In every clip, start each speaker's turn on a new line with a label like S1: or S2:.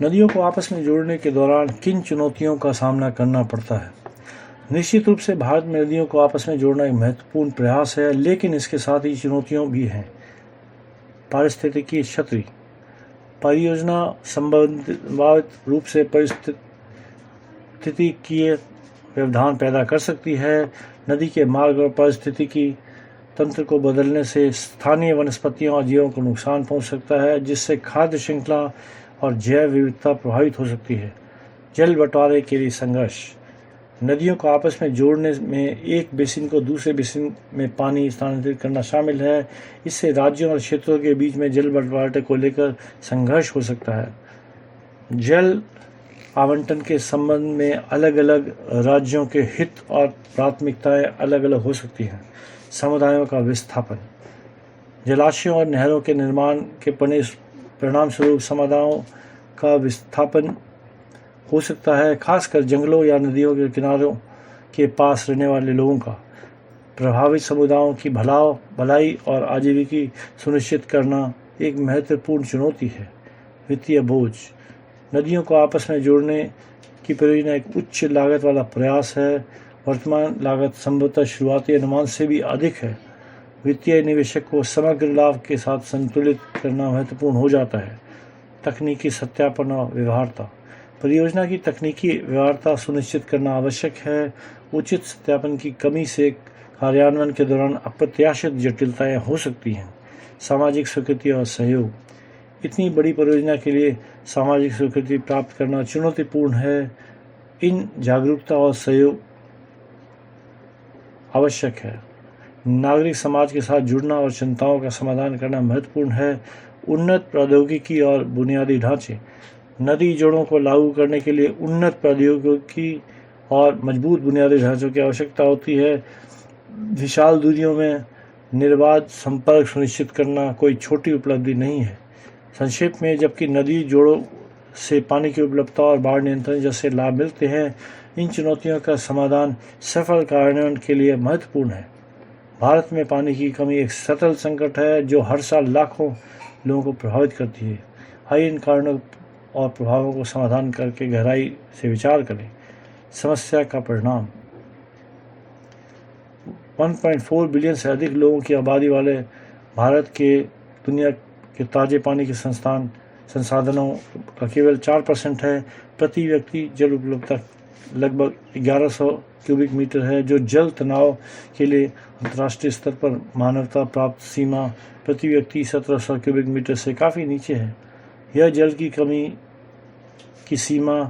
S1: नदियों को आपस में जोड़ने के दौरान किन चुनौतियों का सामना करना पड़ता है? निश्चित रूप से भारत में नदियों को आपस में जोड़ना एक महत्वपूर्ण प्रयास है, लेकिन इसके साथ ही चुनौतियाँ भी हैं। पारिस्थितिकी क्षति। परियोजना संभावित रूप से पारिस्थितिकीय व्यवधान पैदा कर सकती है। नदी के मार्ग और पारिस्थितिकी तंत्र को बदलने से स्थानीय वनस्पतियों और जीवों को नुकसान पहुंच सकता है, जिससे खाद्य श्रृंखला और जैव विविधता प्रभावित हो सकती है। जल बंटवारे के लिए संघर्ष। नदियों को आपस में जोड़ने में एक बेसिन को दूसरे बेसिन में पानी स्थानांतरित करना शामिल है। इससे राज्यों और क्षेत्रों के बीच में जल बंटवारे को लेकर संघर्ष हो सकता है। जल आवंटन के संबंध में अलग अलग राज्यों के हित और प्राथमिकताएं अलग अलग हो सकती हैं। समुदायों का विस्थापन। जलाशयों और नहरों के निर्माण के परिणाम स्वरूप समुदायों का विस्थापन हो सकता है, खासकर जंगलों या नदियों के किनारों के पास रहने वाले लोगों का। प्रभावित समुदायों की भलाई और आजीविकी सुनिश्चित करना एक महत्वपूर्ण चुनौती है। वित्तीय बोझ। नदियों को आपस में जोड़ने की परियोजना एक उच्च लागत वाला प्रयास है। वर्तमान लागत संभवतः शुरुआती अनुमान से भी अधिक है। वित्तीय निवेशक को समग्र लाभ के साथ संतुलित करना महत्वपूर्ण हो जाता है। तकनीकी सत्यापन और व्यवहार्यता। परियोजना की तकनीकी व्यवहार्यता सुनिश्चित करना आवश्यक है। उचित सत्यापन की कमी से कार्यान्वयन के दौरान अप्रत्याशित जटिलताएं हो सकती हैं। सामाजिक स्वीकृति और सहयोग। इतनी बड़ी परियोजना के लिए सामाजिक स्वीकृति प्राप्त करना चुनौतीपूर्ण है। इन जागरूकता और सहयोग आवश्यक है। नागरिक समाज के साथ जुड़ना और चिंताओं का समाधान करना महत्वपूर्ण है। उन्नत प्रौद्योगिकी और बुनियादी ढांचे। नदी जोड़ों को लागू करने के लिए उन्नत प्रौद्योगिकी और मजबूत बुनियादी ढांचों की आवश्यकता होती है। विशाल दूरियों में निर्बाध संपर्क सुनिश्चित करना कोई छोटी उपलब्धि नहीं है। संक्षेप में, जबकि नदी जोड़ों से पानी की उपलब्धता और बाढ़ नियंत्रण जैसे लाभ मिलते हैं, इन चुनौतियों का समाधान सफल कार्यान्वयन के लिए महत्वपूर्ण है। भारत में पानी की कमी एक सतत संकट है जो हर साल लाखों लोगों को प्रभावित करती है। आइए इन कारणों और प्रभावों को समाधान करके गहराई से विचार करें। समस्या का परिणाम। 1.4 बिलियन से अधिक लोगों की आबादी वाले भारत के दुनिया के ताज़े पानी के संसाधनों का केवल 4% है। प्रति व्यक्ति जल उपलब्धता लगभग 1100 क्यूबिक मीटर है, जो जल तनाव के लिए अंतर्राष्ट्रीय स्तर पर मानवता प्राप्त सीमा प्रति व्यक्ति 1700 क्यूबिक मीटर से काफ़ी नीचे है। यह जल की कमी की सीमा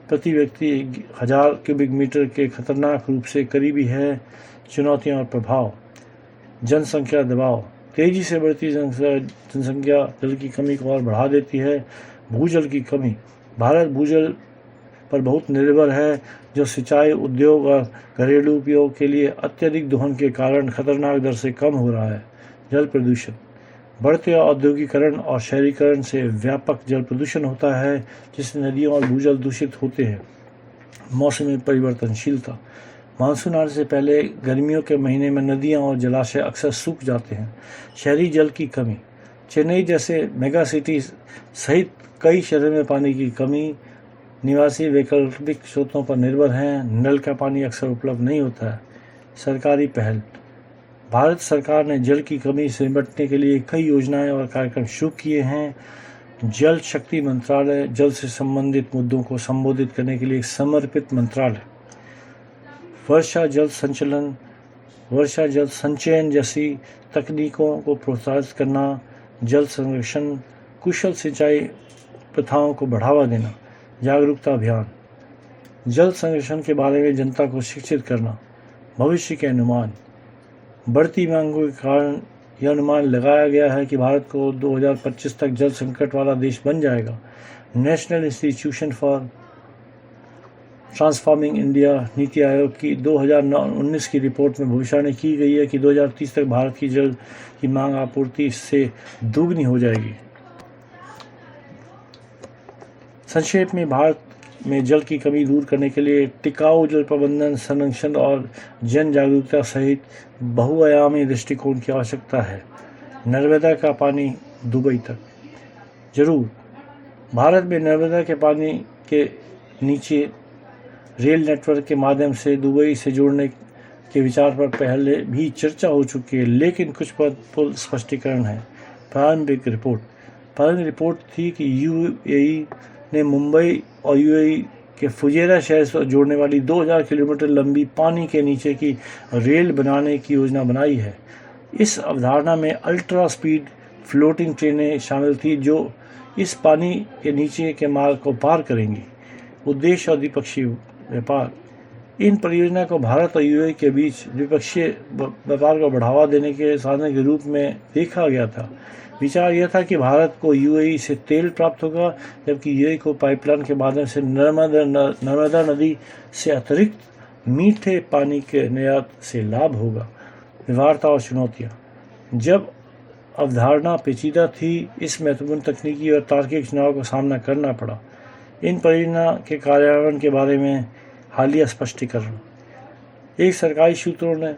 S1: प्रति व्यक्ति 1000 क्यूबिक मीटर के खतरनाक रूप से करीबी है। चुनौतियाँ और प्रभाव। जनसंख्या दबाव। तेजी से बढ़ती जनसंख्या जल की कमी को और बढ़ा देती है। भूजल की कमी। भारत भूजल पर बहुत निर्भर है, जो सिंचाई, उद्योग और घरेलू उपयोग के लिए अत्यधिक दोहन के कारण खतरनाक दर से कम हो रहा है। जल प्रदूषण। बढ़ते औद्योगिकरण और शहरीकरण से व्यापक जल प्रदूषण होता है, जिससे नदियों और भूजल दूषित होते हैं। मौसमी परिवर्तनशीलता। मानसून आने से पहले गर्मियों के महीने में नदियां और जलाशय अक्सर सूख जाते हैं। शहरी जल की कमी। चेन्नई जैसे मेगा सिटी सहित कई शहरों में पानी की कमी। निवासी वैकल्पिक स्रोतों पर निर्भर हैं। नल का पानी अक्सर उपलब्ध नहीं होता है। सरकारी पहल। भारत सरकार ने जल की कमी से निपटने के लिए कई योजनाएं और कार्यक्रम शुरू किए हैं। जल शक्ति मंत्रालय जल से संबंधित मुद्दों को संबोधित करने के लिए एक समर्पित मंत्रालय। वर्षा जल संचयन जैसी तकनीकों को प्रोत्साहित करना। जल संरक्षण, कुशल सिंचाई प्रथाओं को बढ़ावा देना। जागरूकता अभियान। जल संरक्षण के बारे में जनता को शिक्षित करना। भविष्य के अनुमान। बढ़ती मांगों के कारण यह अनुमान लगाया गया है कि भारत को 2025 तक जल संकट वाला देश बन जाएगा। National institution for transforming India NITI Aayog की 2019 की रिपोर्ट में भविष्यवाणी की गई है कि 2030 तक भारत की जल की मांग आपूर्ति से दोगुनी हो जाएगी। संक्षेप में, भारत में जल की कमी दूर करने के लिए टिकाऊ जल प्रबंधन, संरक्षण और जन जागरूकता सहित बहुआयामी दृष्टिकोण की आवश्यकता है। नर्मदा का पानी दुबई तक। जरूर, भारत में नर्मदा के पानी के नीचे रेल नेटवर्क के माध्यम से दुबई से जोड़ने के विचार पर पहले भी चर्चा हो चुकी है, लेकिन कुछ पुल स्पष्टीकरण है। प्रारंभिक रिपोर्ट थी कि यूएई ने मुंबई और यूएई के फुजेरा शहर से जोड़ने वाली 2000 किलोमीटर लंबी पानी के नीचे की रेल बनाने की योजना बनाई है। इस अवधारणा में अल्ट्रा स्पीड फ्लोटिंग ट्रेनें शामिल थी जो इस पानी के नीचे के मार्ग को पार करेंगी। उद्देश्य और द्विपक्षीय व्यापार। इन परियोजना को भारत और यूएई के बीच द्विपक्षीय व्यापार को बढ़ावा देने के साधन के रूप में देखा गया था। विचार यह था कि भारत को यूएई से तेल प्राप्त होगा, जबकि यूएई को पाइपलाइन के माध्यम से नर्मदा नदी से अतिरिक्त मीठे पानी के निर्यात से लाभ होगा। व्यवहार्यता और चुनौतियाँ। जब अवधारणा पेचीदा थी, इस महत्वपूर्ण तकनीकी और तार्किक चुनाव का सामना करना पड़ा। इन परियोजना के कार्यान्वयन के बारे में हालिया स्पष्टीकरण। एक सरकारी सूत्रों ने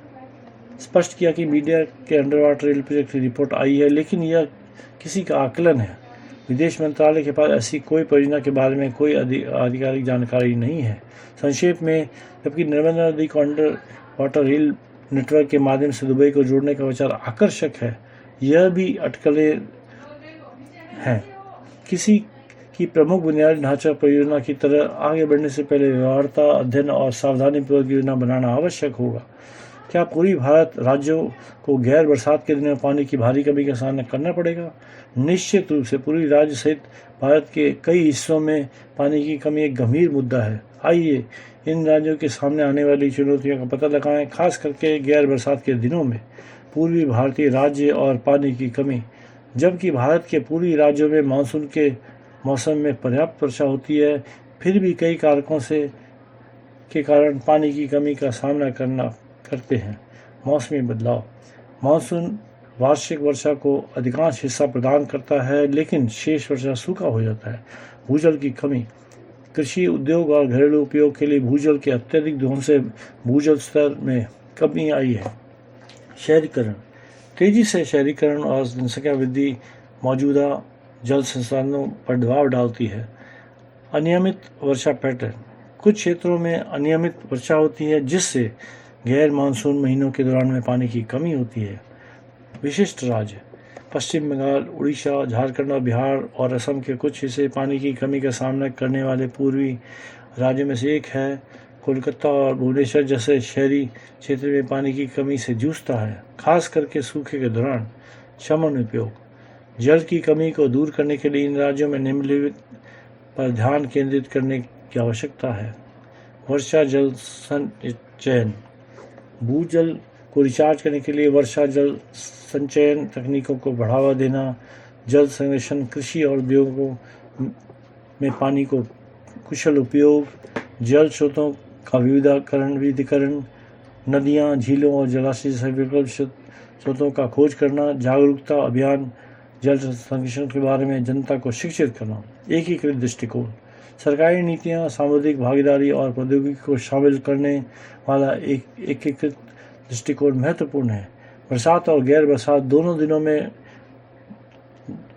S1: स्पष्ट किया कि मीडिया के अंडर वाटर रेल प्रोजेक्ट की रिपोर्ट आई है, लेकिन यह किसी का आकलन है। विदेश मंत्रालय के पास ऐसी कोई परियोजना के बारे में कोई आधिकारिक जानकारी नहीं है। संक्षेप में, जबकि नर्मदा नदी को अंडर वाटर रेल नेटवर्क के माध्यम से दुबई को जोड़ने का विचार आकर्षक है, यह भी अटकलें हैं। किसी की प्रमुख बुनियादी ढांचा परियोजना की तरह आगे बढ़ने से पहले व्यवहार्यता अध्ययन और सावधानीपूर्वक योजना बनाना आवश्यक होगा। क्या पूरी भारत राज्यों को गैर बरसात के दिनों में पानी की भारी कमी का सामना करना पड़ेगा? निश्चित रूप से पूरी राज्य सहित भारत के कई हिस्सों में पानी की कमी एक गंभीर मुद्दा है। आइए इन राज्यों के सामने आने वाली चुनौतियों का पता लगाएं, खास करके गैर बरसात के दिनों में पूर्वी भारतीय राज्य और पानी की कमी। जबकि भारत के पूर्वी राज्यों में मानसून के मौसम में पर्याप्त वर्षा होती है, फिर भी कई कारकों के कारण पानी की कमी का सामना करते हैं। मौसमी बदलाव। मानसून वार्षिक वर्षा को अधिकांश हिस्सा प्रदान करता है, लेकिन शेष वर्षा सूखा हो जाता है। भूजल की कमी। कृषि, उद्योग और घरेलू उपयोग के लिए भूजल के अत्यधिक दोहन से भूजल स्तर में कमी आई है। शहरीकरण। तेजी से शहरीकरण और जनसंख्या वृद्धि मौजूदा जल संसाधनों पर दबाव डालती है। अनियमित वर्षा पैटर्न। कुछ क्षेत्रों में अनियमित वर्षा होती है, जिससे गैर मानसून महीनों के दौरान में पानी की कमी होती है। विशिष्ट राज्य। पश्चिम बंगाल, उड़ीसा, झारखंड और बिहार और असम के कुछ हिस्से पानी की कमी का सामना करने वाले पूर्वी राज्यों में से एक है। कोलकाता और भुवनेश्वर जैसे शहरी क्षेत्र में पानी की कमी से जूझता है, खास करके सूखे के दौरान। शमन उपयोग। जल की कमी को दूर करने के लिए इन राज्यों में निम्नलिखित पर ध्यान केंद्रित करने की आवश्यकता है। वर्षा जल संचयन। भूजल को रिचार्ज करने के लिए वर्षा जल संचयन तकनीकों को बढ़ावा देना। जल संरक्षण, कृषि और उद्योगों में पानी को कुशल उपयोग। जल स्रोतों का विविधीकरण। नदियाँ, झीलों और जलाशय से विकल्प स्रोतों का खोज करना। जागरूकता अभियान। जल संरक्षण के बारे में जनता को शिक्षित करना। एकीकृत दृष्टिकोण। सरकारी नीतियाँ, सामुदायिक भागीदारी और प्रौद्योगिकी को शामिल करने वाला एक एकीकृत दृष्टिकोण महत्वपूर्ण है। बरसात और गैर बरसात दोनों दिनों में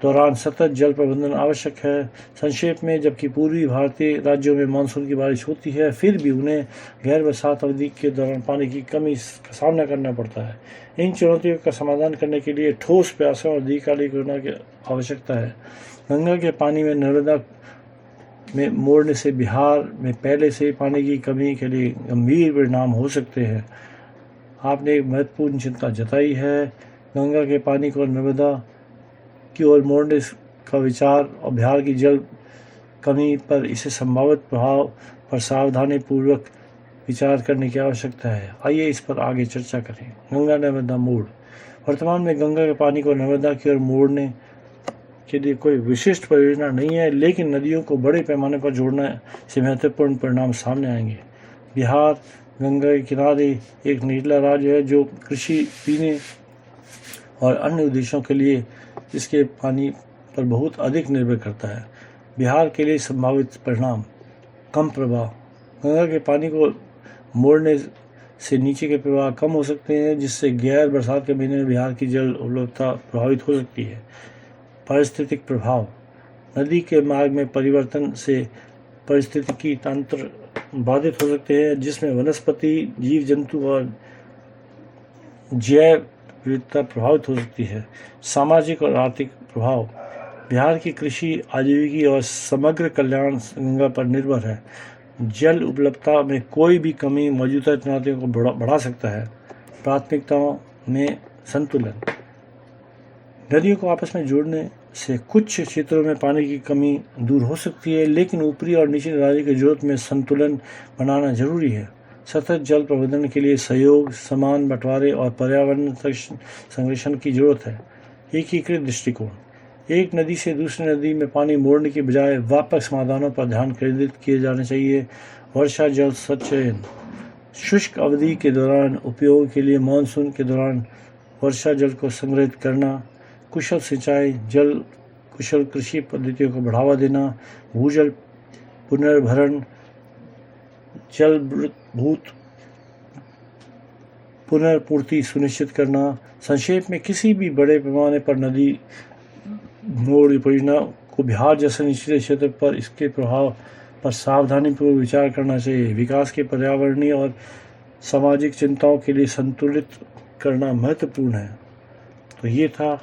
S1: दौरान सतत जल प्रबंधन आवश्यक है। संक्षेप में, जबकि पूर्वी भारतीय राज्यों में मानसून की बारिश होती है, फिर भी उन्हें गैर बरसात अवधि के दौरान पानी की कमी का सामना करना पड़ता है। इन चुनौतियों का समाधान करने के लिए ठोस प्रयासों और दीर्घकालिक योजना की आवश्यकता है। गंगा के पानी में नर्मदा में मोड़ने से बिहार में पहले से पानी की कमी के लिए गंभीर परिणाम हो सकते हैं। आपने एक महत्वपूर्ण चिंता जताई है। गंगा के पानी को नर्मदा की ओर मोड़ने का विचार और बिहार की जल कमी पर इसे संभावित प्रभाव पर सावधानीपूर्वक विचार करने की आवश्यकता है। आइए इस पर आगे चर्चा करें। गंगा नर्मदा मोड़। वर्तमान में गंगा के पानी को नर्मदा की ओर मोड़ने के लिए कोई विशिष्ट परियोजना नहीं है, लेकिन नदियों को बड़े पैमाने पर जोड़ने से महत्वपूर्ण परिणाम सामने आएंगे। बिहार गंगा के किनारे एक निचला राज्य है जो कृषि, पीने और अन्य उद्देश्यों के लिए इसके पानी पर बहुत अधिक निर्भर करता है। बिहार के लिए संभावित परिणाम। कम प्रवाह। गंगा के पानी को मोड़ने से नीचे के प्रवाह कम हो सकते हैं, जिससे गैर बरसात के महीने में बिहार की जल उपलब्धता प्रभावित हो सकती है। पारिस्थितिक प्रभाव। नदी के मार्ग में परिवर्तन से पारिस्थितिकी तंत्र बाधित हो सकते हैं, जिसमें वनस्पति, जीव जंतु और जैव विविधता प्रभावित हो सकती है। सामाजिक और आर्थिक प्रभाव। बिहार की कृषि, आजीविकी और समग्र कल्याण गंगा पर निर्भर है। जल उपलब्धता में कोई भी कमी मौजूदा चुनौतियों को बढ़ा सकता है। प्राथमिकताओं में संतुलन। नदियों को आपस में जोड़ने से कुछ क्षेत्रों में पानी की कमी दूर हो सकती है, लेकिन ऊपरी और निचली नदी की जरूरत में संतुलन बनाना जरूरी है। सतत जल प्रबंधन के लिए सहयोग, समान बंटवारे और पर्यावरण संरक्षण की जरूरत है। एकीकृत दृष्टिकोण। एक नदी से दूसरी नदी में पानी मोड़ने के बजाय व्यापक समाधानों पर ध्यान केंद्रित किए जाने चाहिए। वर्षा जल संचयन। शुष्क अवधि के दौरान उपयोग के लिए मानसून के दौरान वर्षा जल को संग्रहित करना। कुशल सिंचाई, जल कुशल कृषि पद्धतियों को बढ़ावा देना। भूजल पुनर्भरण, जलभूत पुनर्पूर्ति सुनिश्चित करना। संक्षेप में, किसी भी बड़े पैमाने पर नदी मोड़ परियोजना को बिहार जैसे निचले क्षेत्र पर इसके प्रभाव पर सावधानीपूर्वक विचार करना चाहिए। विकास के पर्यावरणीय और सामाजिक चिंताओं के लिए संतुलित करना महत्वपूर्ण है। तो ये था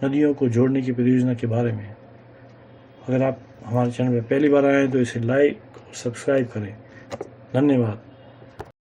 S1: नदियों को जोड़ने की परियोजना के बारे में। अगर आप हमारे चैनल में पहली बार आए हैं तो इसे लाइक और सब्सक्राइब करें। धन्यवाद।